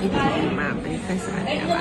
ဒီမှာပြဖက်စားနေပါ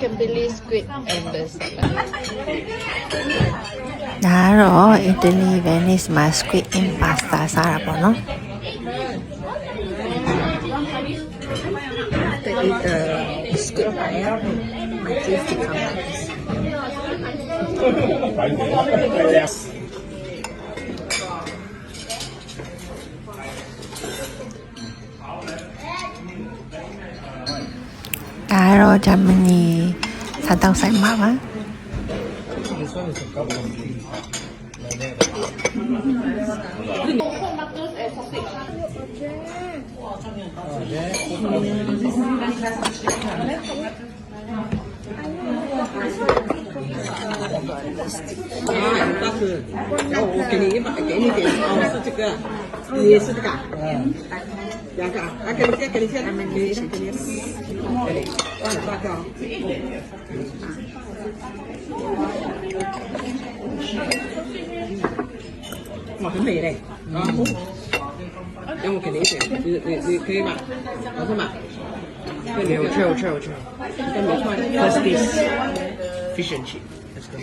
Kimberly squid and this. ဒါကတော့ Italy Venice မှာ squid in pasta စားတာပေါ့နော် squid fire my tasty companies Yes. ဒါကတော့ Germany စားတောက်ဆိုင်မှာပါ This one is a cup of tea. một cái mì đây em một cái đấy thì khi mà nó không ạ chill em một thôi first piece fish and chip let's go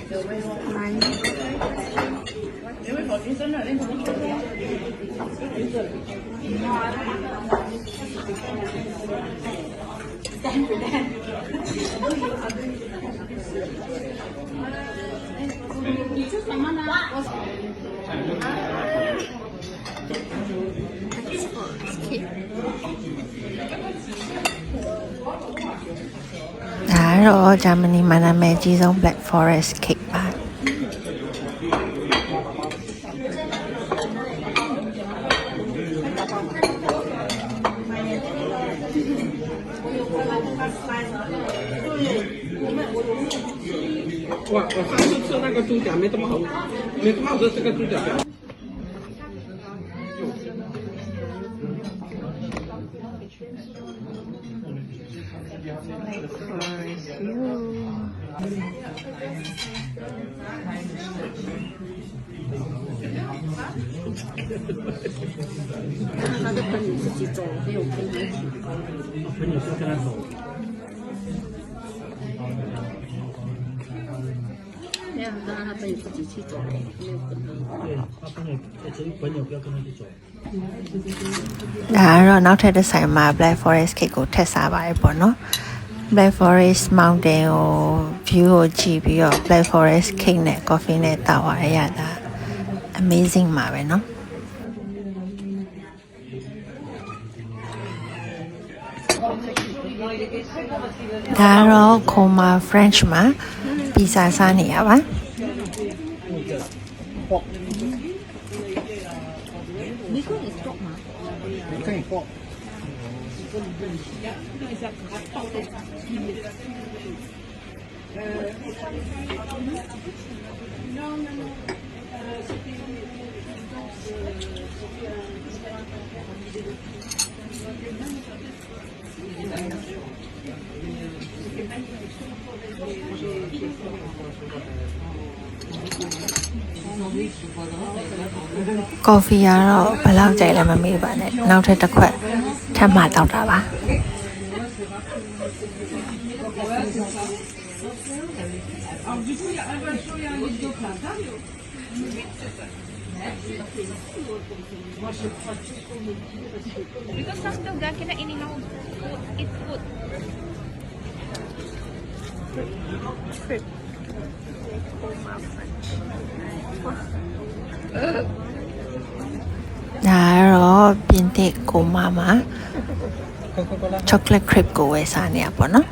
ဒါကတော့ Germany မှာနာမည်ကြီးဆုံး Black Forest cake ပါ 哇，我上次吃那个猪脚没这么好，没这么好吃这个猪脚表。他的盆你自己走，没有跟他一起。盆你是跟他走。没有，让他朋友自己去走，没有跟他。对，他朋友不要跟他去走。ဒါကတော့နောက်ထပ်တစ်ဆိုင်မှာ Black Forest cake ကိုထည့်စားပါတယ်ပေါ့နော် Black Forest Mountain ကို view ကိုကြည့်ပြီးတော့ Black Forest cake နဲ့ coffee နဲ့တောက်ရရတာ amazing ပါပဲเนาะဒါတော့ Coma French မှာ pizza စားနေရပါ可以过。coffee ကတော့ဘယ်လောက်ကြိုက်လဲမမေးပါနဲ့နောက်ထပ်တစ်ခွက်ထပ်မှတောက်တာပါBecause sometimes they cannot anyhow eat food. ဒါကတော့ပြင်သစ်ကိုမမှာ chocolate crepe ကိုဝယ်စားနေရပါတော့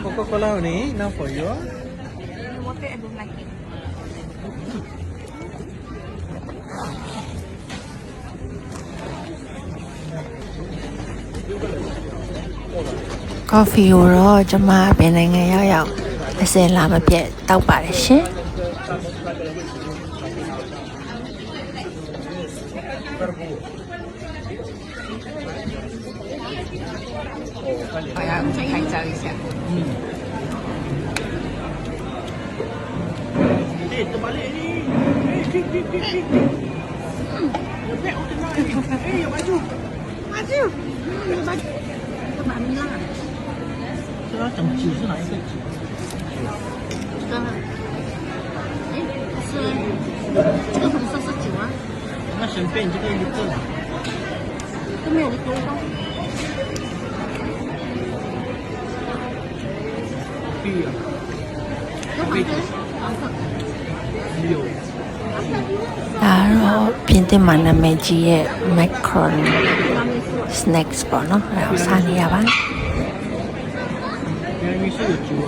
Coca-Cola only, not for you. water, I don't like it. coffee ကိုတော့ကျမပင်နိုင်ငံရောက်အစင်လာမပြတ်တောက်ပါတယ်ရှင် 我要拍照一下。这要整酒是哪一个酒？这个红色是酒啊，那随便这个一个。都没有多高。对呀，有黄色，黄色。有。 ဒါတော့ပြင်သစ်မှာနာမည်ကြီးရဲ့ Macron snacks ပေါ့နော်အဲ့ဒါကိုစားနေရပါ 原来是有酒哦。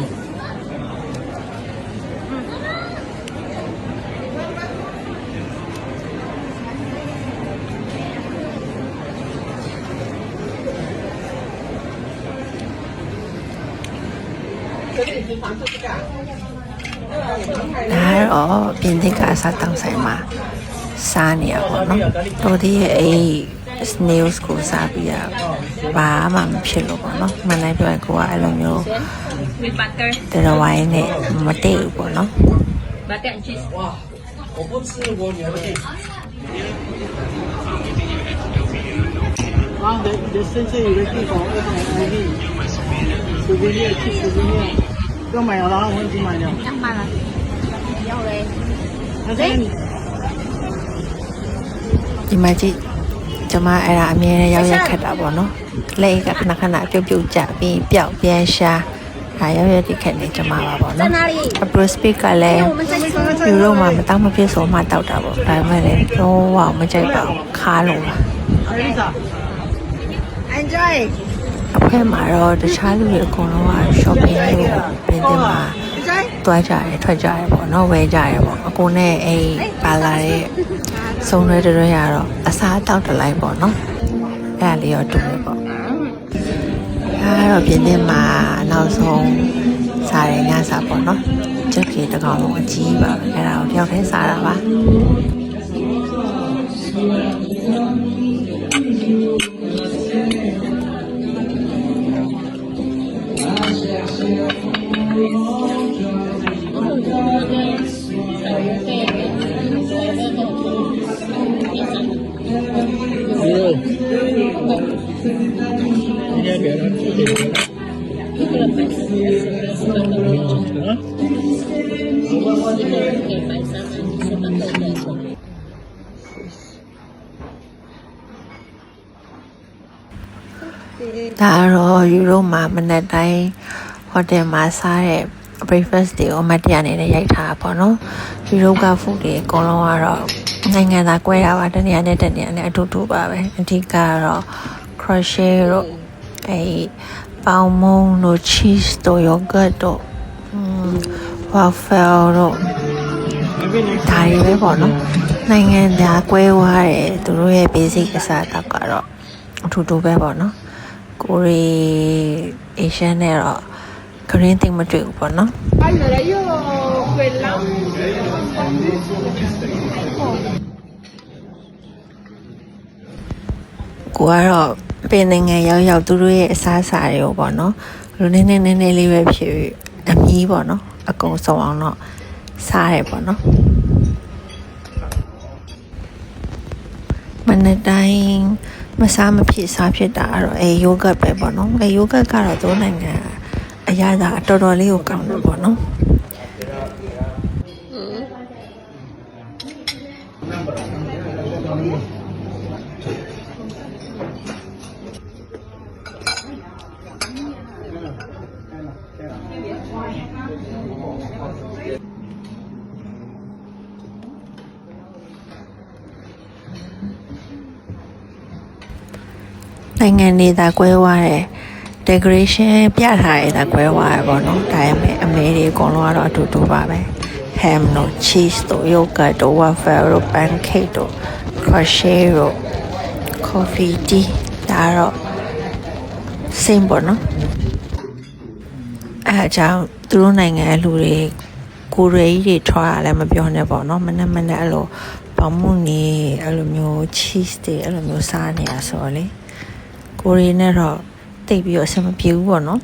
ဒါတော့ပြင်သစ်ကအစားတောင်းဆိုင်မှာစားနေရပါတော့တော်ဒီရဲ့အဲ့ snails ကိုစားပြီးရဘာမှမဖြစ်လို့ပေါ့နော်မနိုင်ပြောရင်ကိုကအဲ့လိုမျိုး With butter, တရဝိုင်းနဲ့မတည့်ဘူးပေါ့နော် butter and cheese. 哇，我不吃我女儿的。啊，你深圳有个地方200 souvenir，去 souvenir，要买了，我已经买了。要买了，要嘞。那这个你 ဒီမှာကြည့်ကျွန်မအဲ့ဒါအမြဲတမ်းရောက်ရက်ခတ်တာပေါ့နော်လက်ကခဏခဏပြုတ်ပြုတ်ကြပြီးပျောက်ပြန်ရှာဒါရောက်ရက်ဒီခက်နေကျွန်မပါပေါ့ 在 နော် 哪里？ Pro speak ကလည်း 我们在这个。 ယူရိုမှာမတောင်းမဖြစ်ဆိုမှတောက်တာပေါ့ဒါပေမဲ့လည်းတော့ဝမကြိုက်ပါဘူးခါလို့ပါ 艾丽莎， Enjoy。 အဖွဲ့မှာတော့တခြားလူတွေအကုန်လုံးက shopping လို့ပြင်သစ်မှာ Enjoy。 တွားကြတယ်ထွက်ကြတယ်ပေါ့နော်ဝယ်ကြတယ်ပေါ့အကိုနဲ့အဲ့ပါလာတဲ့စုံရွဲတွဲရတော့အစားတောက်တလိုက်ပေါ့နော်အဲ့ဒါလေးတော့တူတယ်ပေါ့အဲ့တော့ပြင်သစ်မှာနောက်ဆုံးစားရညစားပေါ့နော်ချက်ကြီးတစ်ကောင်လုံးအကြီးပါပဲအဲ့ဒါကိုတယောက်တည်းစားတာပါ 牛肉。今天给他做点。啊？ ဒါကတော့ယူရိုမှာမနေ့တိုင်းဟိုတယ်မှာစားတဲ့ breakfast တွေကိုမတရားနေနဲ့ရိုက်ထားပါတော့ယူရိုက food တွေအကုန်လုံးကတော့နိုင်ငံသား꿰တာပါတနေရာနဲ့တနေရာနဲ့အတူတူပါပဲအဓိကကတော့ crochet တို့အဲပေါင်မုံတို့ cheese တို့ yogurt တို့waffle တို့ဒါတွေပဲပေါ့နော်နိုင်ငံသား꿰သွားတယ်သူတို့ရဲ့ basic အစားအသောက်ကတော့အတူတူပဲပေါ့နော်ကိုရီအေရှန်နဲ့တော့ခရင်းသိမ့်မတွေ့ဘူးပေါ့နော် Allora, io quella. ကိုကတော့ပြင်နိုင်ငံရောက်သူတို့ရဲ့အစားအစာတွေကိုပေါ့နော်လူနည်းနည်းလေးပဲဖြစ်ပြီးအမီးပေါ့နော်အကုန်စုံအောင်တော့စားတယ်ပေါ့နော်မနေ့တိုင်းမစားမဖြစ်စားဖြစ်တာကတော့ယိုဂတ်ပဲပေါ့နော်ယိုဂတ်ကတော့သူနိုင်ငံအရသာအတော်တော်လေးကိုကောင်းတယ်ပေါ့နော် နိုင်ငံနေသား꿰သွားတယ် decoration ပြထားရတာကွဲသွားရပေါ့နော်ဒါပေမဲ့အမဲတွေအကုန်လုံးကတော့အတူတူပါပဲ ham တို့ cheese တို့ yogurt တို့ waffle တို့ pancake တို့ crochet တို့ coffee tea ဒါတော့ same ပေါ့နော်အဲအကြောင်းသူတို့နိုင်ငံအလူတွေကိုရီးကြီးတွေထွားရလဲမပြောနဲ့ပေါ့နော်မနေ့အဲ့လိုပေါမှုနေအဲ့လိုမျိုး cheese တွေအဲ့လိုမျိုးစားနေရဆိုတော့လေကိုရီးနဲ့တော့တိတ်ပြီးတော့အဆင်မပြေဘူးပေါ့နော်